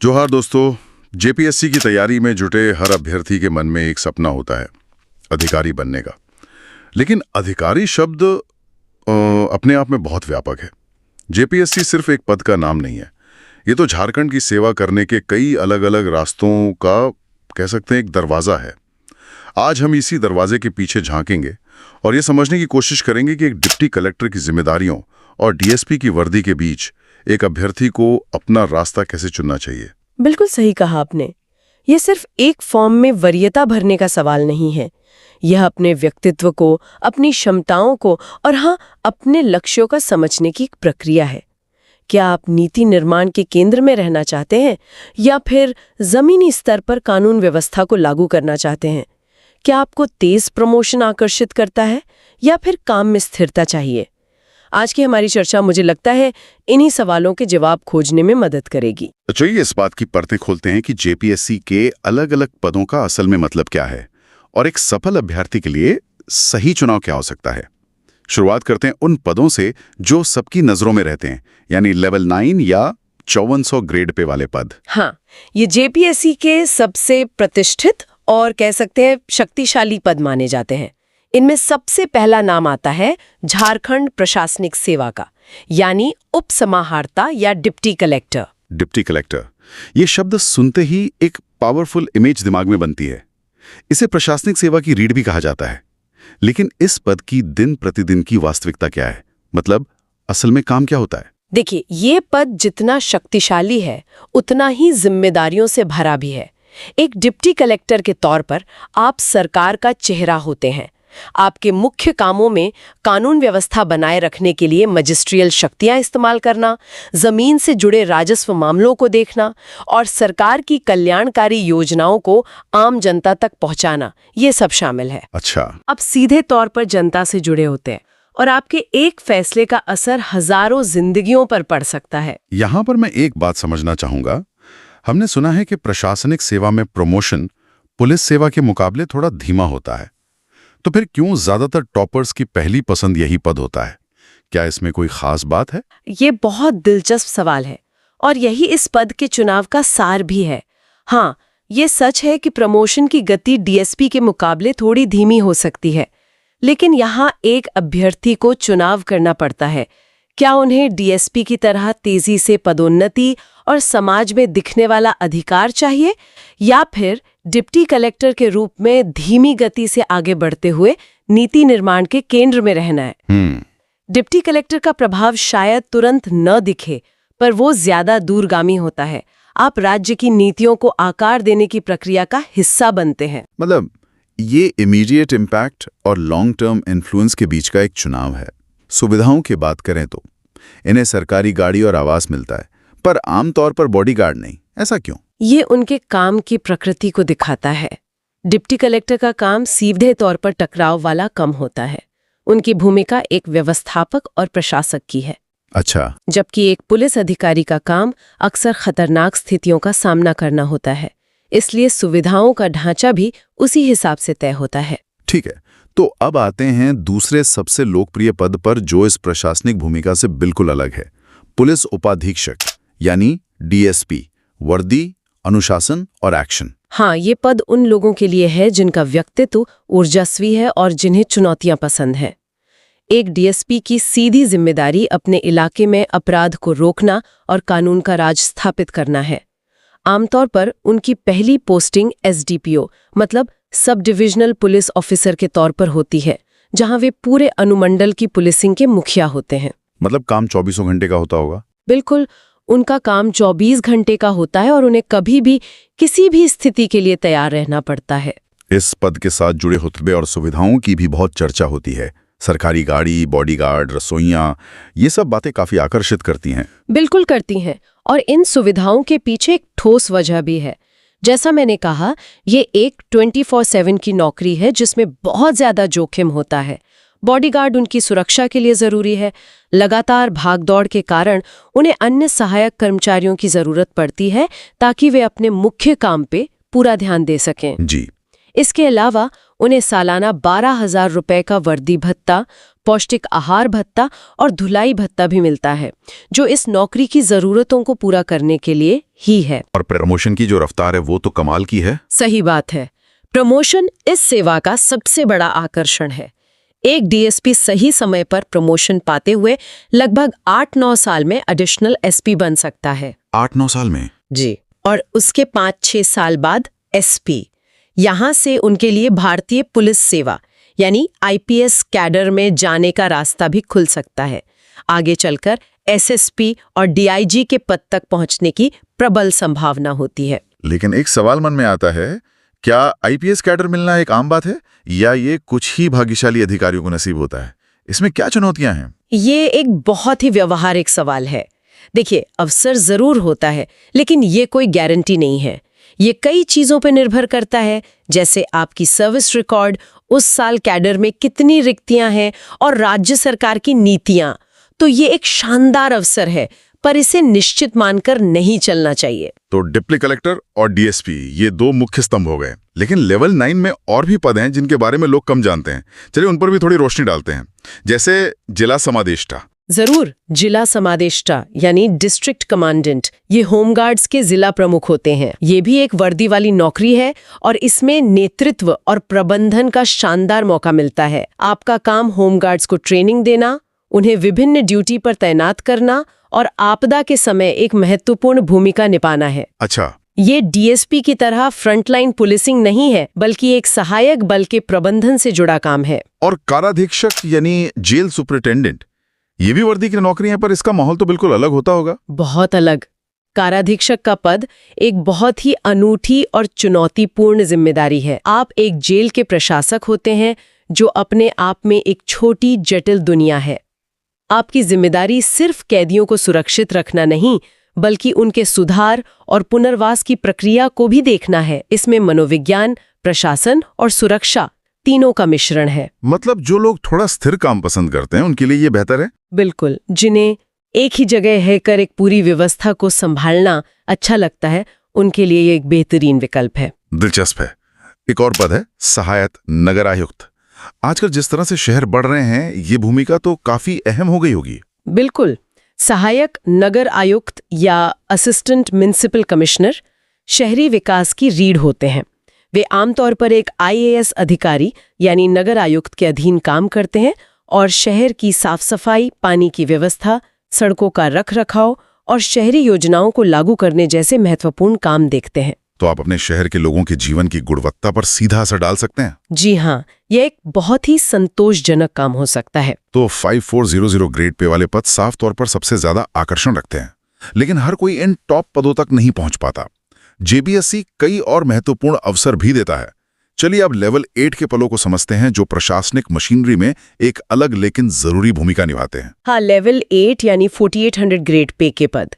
जोहार दोस्तों। जेपीएससी की तैयारी में जुटे हर अभ्यर्थी के मन में एक सपना होता है, अधिकारी बनने का। लेकिन अधिकारी शब्द अपने आप में बहुत व्यापक है। जेपीएससी सिर्फ एक पद का नाम नहीं है, ये तो झारखंड की सेवा करने के कई अलग अलग रास्तों का कह सकते हैं एक दरवाज़ा है। आज हम इसी दरवाजे के पीछे झांकेंगे और ये समझने की कोशिश करेंगे कि एक डिप्टी कलेक्टर की जिम्मेदारियों और डीएसपी की वर्दी के बीच एक अभ्यर्थी को अपना रास्ता कैसे चुनना चाहिए। बिल्कुल सही कहा आपने। ये सिर्फ एक फॉर्म में वरीयता भरने का सवाल नहीं है। यह अपने व्यक्तित्व को, अपनी क्षमताओं को और हाँ, अपने लक्ष्यों का समझने की एक प्रक्रिया है। क्या आप नीति निर्माण के केंद्र में रहना चाहते हैं या फिर जमीनी स्तर पर कानून व्यवस्था को लागू करना चाहते हैं? क्या आपको तेज प्रमोशन आकर्षित करता है या फिर काम में स्थिरता चाहिए? आज की हमारी चर्चा मुझे लगता है इन्हीं सवालों के जवाब खोजने में मदद करेगी। चलिए इस बात की परतें खोलते हैं कि जेपीएससी के अलग अलग पदों का असल में मतलब क्या है और एक सफल अभ्यर्थी के लिए सही चुनाव क्या हो सकता है। शुरुआत करते हैं उन पदों से जो सबकी नजरों में रहते हैं, यानी लेवल 9 या 5400 ग्रेड पे वाले पद। हाँ, ये जेपीएससी के सबसे प्रतिष्ठित और कह सकते हैं शक्तिशाली पद माने जाते हैं। इनमें सबसे पहला नाम आता है झारखंड प्रशासनिक सेवा का, यानी उप समाहर्ता या डिप्टी कलेक्टर। डिप्टी कलेक्टर, ये शब्द सुनते ही एक पावरफुल इमेज दिमाग में बनती है। इसे प्रशासनिक सेवा की रीढ़ भी कहा जाता है। लेकिन इस पद की दिन प्रतिदिन की वास्तविकता क्या है? मतलब असल में काम क्या होता है? देखिए, ये पद जितना शक्तिशाली है उतना ही जिम्मेदारियों से भरा भी है। एक डिप्टी कलेक्टर के तौर पर आप सरकार का चेहरा होते हैं। आपके मुख्य कामों में कानून व्यवस्था बनाए रखने के लिए मजिस्ट्रियल शक्तियां इस्तेमाल करना, जमीन से जुड़े राजस्व मामलों को देखना और सरकार की कल्याणकारी योजनाओं को आम जनता तक पहुंचाना, ये सब शामिल है। अच्छा, आप सीधे तौर पर जनता से जुड़े होते हैं और आपके एक फैसले का असर हजारों जिंदगियों पर पड़ सकता है। यहां पर मैं एक बात समझना चाहूंगा। हमने सुना है कि प्रशासनिक सेवा में प्रमोशन पुलिस सेवा के मुकाबले थोड़ा धीमा होता है। तो फिर क्यों ज्यादातर टॉपर्स की पहली पसंद यही पद होता है? क्या इसमें कोई खास बात है? ये बहुत दिलचस्प सवाल है और यही इस पद के चुनाव का सार भी है। हाँ, ये सच है कि प्रमोशन की गति डीएसपी के मुकाबले थोड़ी धीमी हो सकती है, लेकिन यहाँ एक अभ्यर्थी को चुनाव करना पड़ता है। क्या उन्हें डीएसपी की तरह तेजी से पदोन्नति और समाज में दिखने वाला अधिकार चाहिए, या फिर डिप्टी कलेक्टर के रूप में धीमी गति से आगे बढ़ते हुए नीति निर्माण के केंद्र में रहना है? डिप्टी कलेक्टर का प्रभाव शायद तुरंत न दिखे, पर वो ज्यादा दूरगामी होता है। आप राज्य की नीतियों को आकार देने की प्रक्रिया का हिस्सा बनते हैं। मतलब ये इमीडिएट इम्पैक्ट और लॉन्ग टर्म इन्फ्लुएंस के बीच का एक चुनाव है। सुविधाओं की बात करें तो इन्हें सरकारी गाड़ी और आवास मिलता है, पर आमतौर पर बॉडीगार्ड नहीं। ऐसा क्यों? ये उनके काम की प्रकृति को दिखाता है। डिप्टी कलेक्टर का काम सीधे तौर पर टकराव वाला कम होता है। उनकी भूमिका एक व्यवस्थापक और प्रशासक की है। अच्छा। जबकि एक पुलिस अधिकारी का काम अक्सर खतरनाक स्थितियों का सामना करना होता है, इसलिए सुविधाओं का ढांचा भी उसी हिसाब से तय होता है। ठीक है, तो अब आते हैं दूसरे सबसे लोकप्रिय पद पर जो इस प्रशासनिक भूमिका से बिल्कुल अलग है। पुलिस उपाधीक्षक यानी डीएसपी। वर्दी, अनुशासन और एक्शन। हाँ, ये पद उन लोगों के लिए है जिनका व्यक्तित्व ऊर्जास्वी है और जिन्हें चुनौतियां पसंद हैं। एक डीएसपी की सीधी जिम्मेदारी अपने इलाके में अपराध को रोकना और कानून का राज स्थापित करना है। आमतौर पर उनकी पहली पोस्टिंग एसडीपीओ मतलब सब डिविजनल पुलिस ऑफिसर के तौर पर होती है, जहां वे पूरे अनुमंडल की पुलिसिंग के मुखिया होते हैं। मतलब काम 24 घंटे का होता होगा? बिल्कुल, उनका काम 24 घंटे का होता है और उन्हें कभी भी किसी भी स्थिति के लिए तैयार रहना पड़ता है। इस पद के साथ जुड़े रुतबे और सुविधाओं की भी बहुत चर्चा होती है। सरकारी गाड़ी, बॉडीगार्ड, रसोइयां, ये सब बातें काफी आकर्षित करती हैं। बिल्कुल करती हैं, और इन सुविधाओं के पीछे एक ठोस वजह भी है। जैसा मैंने कहा, ये एक 24/7 की नौकरी है जिसमें बहुत ज्यादा जोखिम होता है। बॉडीगार्ड उनकी सुरक्षा के लिए जरूरी है। लगातार भागदौड़ के कारण उन्हें अन्य सहायक कर्मचारियों की जरूरत पड़ती है ताकि वे अपने मुख्य काम पे पूरा ध्यान दे सकें। जी। इसके अलावा उन्हें सालाना 12,000 रुपए का वर्दी भत्ता, पौष्टिक आहार भत्ता और धुलाई भत्ता भी मिलता है, जो इस नौकरी की जरूरतों को पूरा करने के लिए ही है। और प्रमोशन की जो रफ्तार है वो तो कमाल की है। सही बात है। प्रमोशन इस सेवा का सबसे बड़ा आकर्षण है। एक डीएसपी सही समय पर प्रमोशन पाते हुए लगभग 8-9 साल में एडिशनल एसपी बन सकता है। 8-9 साल में? जी। और उसके 5-6 साल बाद एसपी। यहाँ से उनके लिए भारतीय पुलिस सेवा यानी आईपीएस कैडर में जाने का रास्ता भी खुल सकता है। आगे चलकर एसएसपी और डीआईजी के पद तक पहुंचने की प्रबल संभावना होती है। लेकिन एक सवाल मन में आता है, क्या आईपीएस कैडर मिलना एक आम बात है या ये कुछ ही भाग्यशाली अधिकारियों को नसीब होता है? इसमें क्या चुनौतियां हैं? ये एक बहुत ही व्यवहारिक सवाल है। देखिए, अवसर जरूर होता है, लेकिन ये कोई गारंटी नहीं है। ये कई चीजों पर निर्भर करता है, जैसे आपकी सर्विस रिकॉर्ड, उस साल कैडर में कितनी रिक्तियां हैं और राज्य सरकार की नीतियां। तो ये एक शानदार अवसर है, पर इसे निश्चित मानकर नहीं चलना चाहिए। तो डिप्टी कलेक्टर और डीएसपी ये 2 मुख्य स्तंभ हो गए, लेकिन लेवल 9 में और भी पद हैं जिनके बारे में लोग कम जानते हैं। चलिए उन पर भी थोड़ी रोशनी डालते हैं। जैसे जिला समादेष्टा। जरूर। जिला समादेष्टा यानी डिस्ट्रिक्ट कमांडेंट, ये होमगार्ड्स के जिला प्रमुख होते हैं। ये भी एक वर्दी वाली नौकरी है और इसमें नेतृत्व और प्रबंधन का शानदार मौका मिलता है। आपका काम होमगार्ड्स को ट्रेनिंग देना, उन्हें विभिन्न ड्यूटी पर तैनात करना और आपदा के समय एक महत्वपूर्ण भूमिका निभाना है। अच्छा। ये डीएसपी की तरह फ्रंटलाइन पुलिसिंग नहीं है, बल्कि एक सहायक बल के प्रबंधन से जुड़ा काम है। और काराधीक्षक यानी जेल सुपरिटेंडेंट, ये भी वर्दी की नौकरी है, पर इसका माहौल तो बिल्कुल अलग होता होगा। बहुत अलग। काराधीक्षक का पद एक बहुत ही अनूठी और चुनौतीपूर्ण जिम्मेदारी है। आप एक जेल के प्रशासक होते हैं, जो अपने आप में एक छोटी जटिल दुनिया है। आपकी जिम्मेदारी सिर्फ कैदियों को सुरक्षित रखना नहीं, बल्कि उनके सुधार और पुनर्वास की प्रक्रिया को भी देखना है। इसमें मनोविज्ञान, प्रशासन और सुरक्षा तीनों का मिश्रण है। मतलब जो लोग थोड़ा स्थिर काम पसंद करते हैं उनके लिए ये बेहतर है। बिल्कुल। जिन्हें एक ही जगह रहकर एक पूरी व्यवस्था को संभालना अच्छा लगता है, उनके लिए ये एक बेहतरीन विकल्प है। दिलचस्प है। एक और पद है सहायक नगर आयुक्त। आजकल जिस तरह से शहर बढ़ रहे हैं, ये भूमिका तो काफी अहम हो गई होगी। बिल्कुल। सहायक नगर आयुक्त या असिस्टेंट म्युनिसिपल कमिश्नर शहरी विकास की रीढ़ होते हैं। वे आमतौर पर एक आईएएस अधिकारी यानी नगर आयुक्त के अधीन काम करते हैं और शहर की साफ सफाई, पानी की व्यवस्था, सड़कों का रखरखाव और शहरी योजनाओं को लागू करने जैसे महत्वपूर्ण काम देखते हैं। तो आप अपने शहर के लोगों के जीवन की गुणवत्ता पर सीधा असर डाल सकते हैं। जी हाँ, यह एक बहुत ही संतोषजनक काम हो सकता है। तो 5400 ग्रेड पे वाले पद साफ तौर पर सबसे ज्यादा आकर्षण रखते हैं, लेकिन हर कोई इन टॉप पदों तक नहीं पहुंच पाता। जेपीएससी कई और महत्वपूर्ण अवसर भी देता है। चलिए अब लेवल 8 के पदों को समझते हैं, जो प्रशासनिक मशीनरी में एक अलग लेकिन जरूरी भूमिका निभाते हैं। हाँ, लेवल 8 यानी 4800 ग्रेड पे के पद।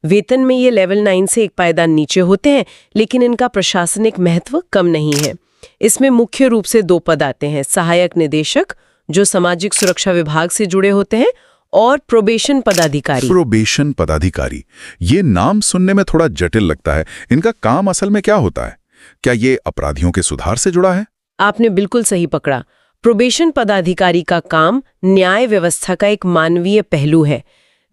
वेतन में ये लेवल 9 से एक पायदान नीचे होते हैं, लेकिन इनका प्रशासनिक महत्व कम नहीं है। इसमें मुख्य रूप से 2 पद आते हैं, सहायक निदेशक, जो सामाजिक सुरक्षा विभाग से जुड़े होते हैं, और प्रोबेशन पदाधिकारी। प्रोबेशन पदाधिकारी, ये नाम सुनने में थोड़ा जटिल लगता है। इनका काम असल में क्या होता है? क्या ये अपराधियों के सुधार से जुड़ा है? आपने बिल्कुल सही पकड़ा। प्रोबेशन पदाधिकारी का काम न्याय व्यवस्था का एक मानवीय पहलू है।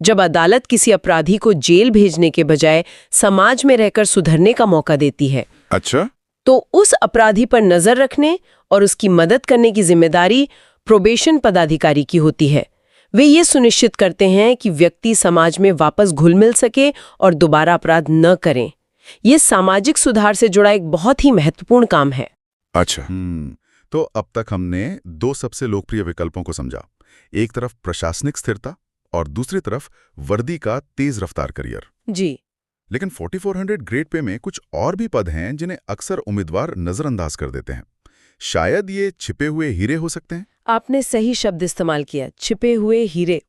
जब अदालत किसी अपराधी को जेल भेजने के बजाय समाज में रहकर सुधरने का मौका देती है, अच्छा, तो उस अपराधी पर नजर रखने और उसकी मदद करने की जिम्मेदारी प्रोबेशन पदाधिकारी की होती है। वे ये सुनिश्चित करते हैं कि व्यक्ति समाज में वापस घुल मिल सके और दोबारा अपराध न करें। ये सामाजिक सुधार से जुड़ा एक बहुत ही महत्वपूर्ण काम है। अच्छा। तो अब तक हमने 2 सबसे लोकप्रिय विकल्पों को समझा। एक तरफ प्रशासनिक स्थिरता और दूसरी तरफ वर्दी का तेज रफ्तार करियर। जी। लेकिन 4400 ग्रेड पे में कुछ और भी पद हैं जिन्हें अक्सर उम्मीदवार नजरअंदाज कर देते हैं। शायद ये छिपे हुए हीरे हो सकते हैं। आपने सही शब्द इस्तेमाल किया, छिपे हुए हीरे।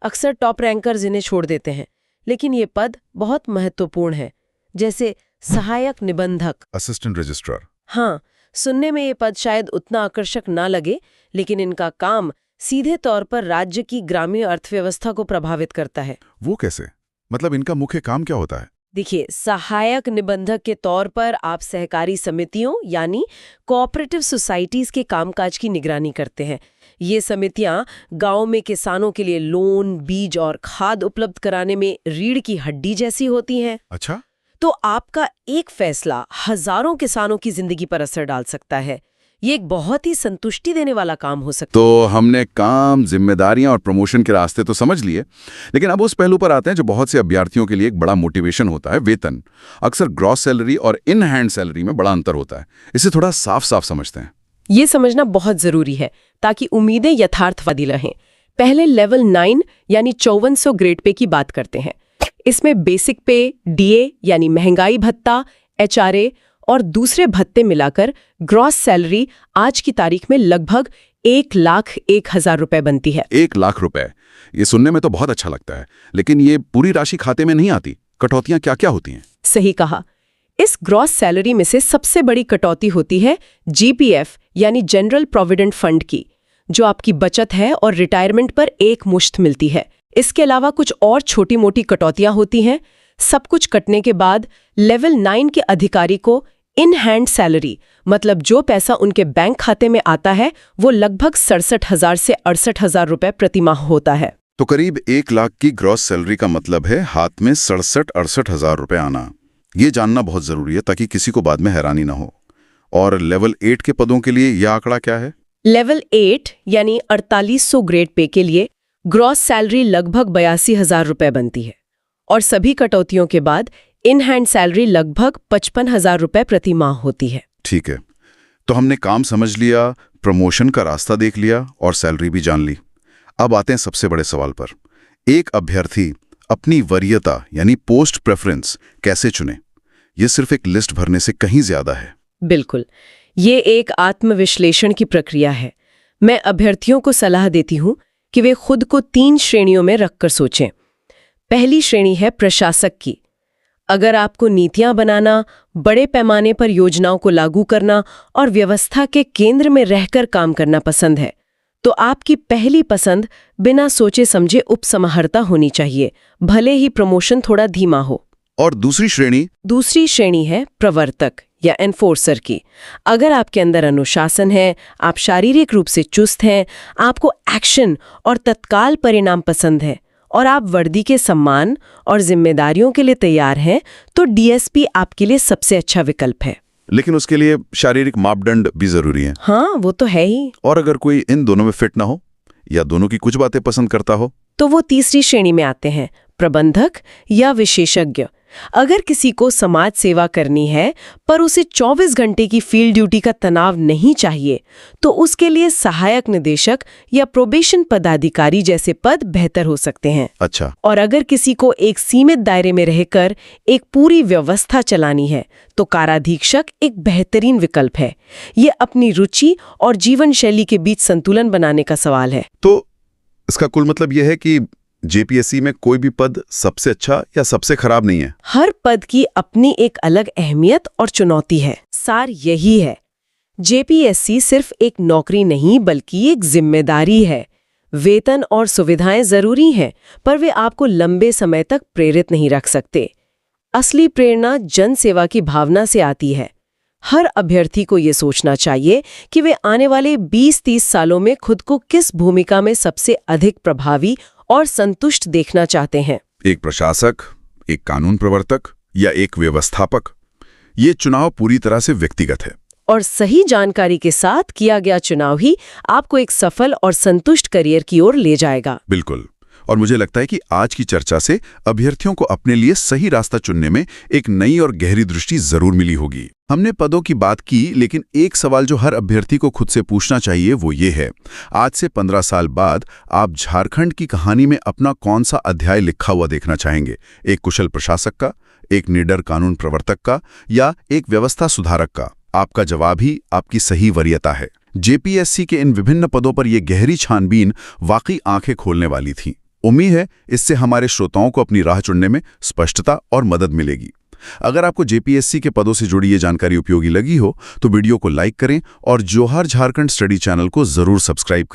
अक्सर टॉप रैंकर्स इन्हें छोड़ देते हैं, लेकिन ये पद बहुत महत्वपूर्ण है, जैसे सहायक निबंधक, असिस्टेंट रजिस्ट्रार। हाँ, सुनने में ये पद शायद उतना आकर्षक ना लगे, लेकिन इनका काम सीधे तौर पर राज्य की ग्रामीण अर्थव्यवस्था को प्रभावित करता है। वो कैसे? मतलब इनका मुख्य काम क्या होता है? देखिए, सहायक निबंधक के तौर पर आप सहकारी समितियों यानी कोऑपरेटिव सोसाइटीज के कामकाज की निगरानी करते हैं। ये समितियां गांव में किसानों के लिए लोन, बीज और खाद उपलब्ध कराने में रीढ़ की हड्डी जैसी होती हैं। अच्छा, तो आपका एक फैसला हजारों किसानों की जिंदगी पर असर डाल सकता है। ये एक बहुत ही संतुष्टि देने वाला काम हो सकता है। तो हमने काम, जिम्मेदारियां और प्रमोशन के रास्ते तो समझ लिए, लेकिन अब उस पहलू पर आते हैं जो बहुत से अभ्यर्थियों के लिए एक बड़ा मोटिवेशन होता है, वेतन। अक्सर ग्रॉस सैलरी और इन हैंड सैलरी में बड़ा अंतर होता है। इसे थोड़ा साफ साफ समझते हैं। ये समझना बहुत जरूरी है ताकि उम्मीदें यथार्थवादी रहें। पहले लेवल 9 यानी 5400 ग्रेड पे की बात करते हैं। इसमें बेसिक पे, डीए यानी महंगाई भत्ता, एचआरए और दूसरे भत्ते मिलाकर ग्रॉस सैलरी आज की तारीख में लगभग 1,01,000 रुपए बनती है। 1 लाख रुपए, ये सुनने में तो बहुत अच्छा लगता है, लेकिन ये पूरी राशि खाते में नहीं आती। कटौतियां क्या क्या होती हैं? सही कहा। इस ग्रॉस सैलरी में से सबसे बड़ी कटौती होती है जीपीएफ यानी जनरल प्रोविडेंट फंड की, जो आपकी बचत है और रिटायरमेंट पर एक मुश्त मिलती है। इसके अलावा कुछ और छोटी मोटी कटौतियां होती हैं। सब कुछ कटने के बाद लेवल 9 के अधिकारी को इन हैंड सैलरी, मतलब जो पैसा उनके बैंक खाते में आता है, वो लगभग 67,000 से 68,000 रुपए प्रति माह होता है। तो करीब 1 लाख की ग्रॉस सैलरी का मतलब है हाथ में 67-68 हजार रुपए आना। ये जानना बहुत जरूरी है ताकि किसी को बाद में हैरानी ना हो। और लेवल 8 के पदों के लिए यह आंकड़ा क्या है? लेवल 8 यानी 4800 ग्रेड पे के लिए ग्रॉस सैलरी लगभग 82,000 रुपए बनती है और सभी कटौतियों के बाद इन हैंड सैलरी लगभग 55,000 रुपए प्रति माह होती है। ठीक है, तो हमने काम समझ लिया, प्रमोशन का रास्ता देख लिया और सैलरी भी जान ली। अब आते हैं सबसे बड़े सवाल पर। एक अभ्यर्थी अपनी वरीयता यानी पोस्ट प्रेफरेंस कैसे चुने? ये सिर्फ एक लिस्ट भरने से कहीं ज्यादा है। बिल्कुल, ये एक आत्मविश्लेषण की प्रक्रिया है। मैं अभ्यर्थियों को सलाह देती हूँ कि वे खुद को 3 श्रेणियों में रखकर सोचें। पहली श्रेणी है प्रशासक की। अगर आपको नीतियां बनाना, बड़े पैमाने पर योजनाओं को लागू करना और व्यवस्था के केंद्र में रहकर काम करना पसंद है, तो आपकी पहली पसंद बिना सोचे समझे उपसमाहर्ता होनी चाहिए, भले ही प्रमोशन थोड़ा धीमा हो। और दूसरी श्रेणी है प्रवर्तक या एनफोर्सर की। अगर आपके अंदर अनुशासन है, आप शारीरिक रूप से चुस्त हैं, आपको एक्शन और तत्काल परिणाम पसंद है और आप वर्दी के सम्मान और जिम्मेदारियों के लिए तैयार हैं, तो डीएसपी आपके लिए सबसे अच्छा विकल्प है। लेकिन उसके लिए शारीरिक मापदंड भी जरूरी है। हाँ, वो तो है ही। और अगर कोई इन दोनों में फिट ना हो या दोनों की कुछ बातें पसंद करता हो, तो वो तीसरी श्रेणी में आते हैं, प्रबंधक या विशेषज्ञ। अगर किसी को समाज सेवा करनी है पर उसे 24 घंटे की फील्ड ड्यूटी का तनाव नहीं चाहिए, तो उसके लिए सहायक निदेशक या प्रोबेशन पदाधिकारी जैसे पद बेहतर हो सकते हैं। अच्छा। और अगर किसी को एक सीमित दायरे में रहकर एक पूरी व्यवस्था चलानी है, तो काराधीक्षक एक बेहतरीन विकल्प है। ये अपनी रुचि और जीवन शैली के बीच संतुलन बनाने का सवाल है। तो इसका कुल मतलब यह है कि जेपीएससी में कोई भी पद सबसे अच्छा या सबसे खराब नहीं है। हर पद की अपनी एक अलग अहमियत और चुनौती है। सार यही है, जेपीएससी सिर्फ एक नौकरी नहीं बल्कि एक जिम्मेदारी है। वेतन और सुविधाएं जरूरी हैं, पर वे आपको लंबे समय तक प्रेरित नहीं रख सकते। असली प्रेरणा जन सेवा की भावना से आती है। हर अभ्यर्थी को ये सोचना चाहिए कि वे आने वाले 20-30 सालों में खुद को किस भूमिका में सबसे अधिक प्रभावी और संतुष्ट देखना चाहते हैं। एक प्रशासक, एक कानून प्रवर्तक या एक व्यवस्थापक? ये चुनाव पूरी तरह से व्यक्तिगत है। और सही जानकारी के साथ किया गया चुनाव ही आपको एक सफल और संतुष्ट करियर की ओर ले जाएगा। बिल्कुल। और मुझे लगता है कि आज की चर्चा से अभ्यर्थियों को अपने लिए सही रास्ता चुनने में एक नई और गहरी दृष्टि जरूर मिली होगी। हमने पदों की बात की, लेकिन एक सवाल जो हर अभ्यर्थी को खुद से पूछना चाहिए वो ये है, आज से 15 साल बाद आप झारखंड की कहानी में अपना कौन सा अध्याय लिखा हुआ देखना चाहेंगे? एक कुशल प्रशासक का, एक निडर कानून प्रवर्तक का या एक व्यवस्था सुधारक का? आपका जवाब ही आपकी सही वरीयता है। जेपीएससी के इन विभिन्न पदों पर यह गहरी छानबीन वाकई आंखें खोलने वाली थी। उम्मीद है इससे हमारे श्रोताओं को अपनी राह चुनने में स्पष्टता और मदद मिलेगी। अगर आपको जेपीएससी के पदों से जुड़ी ये जानकारी उपयोगी लगी हो तो वीडियो को लाइक करें और जोहार झारखंड स्टडी चैनल को जरूर सब्सक्राइब करें।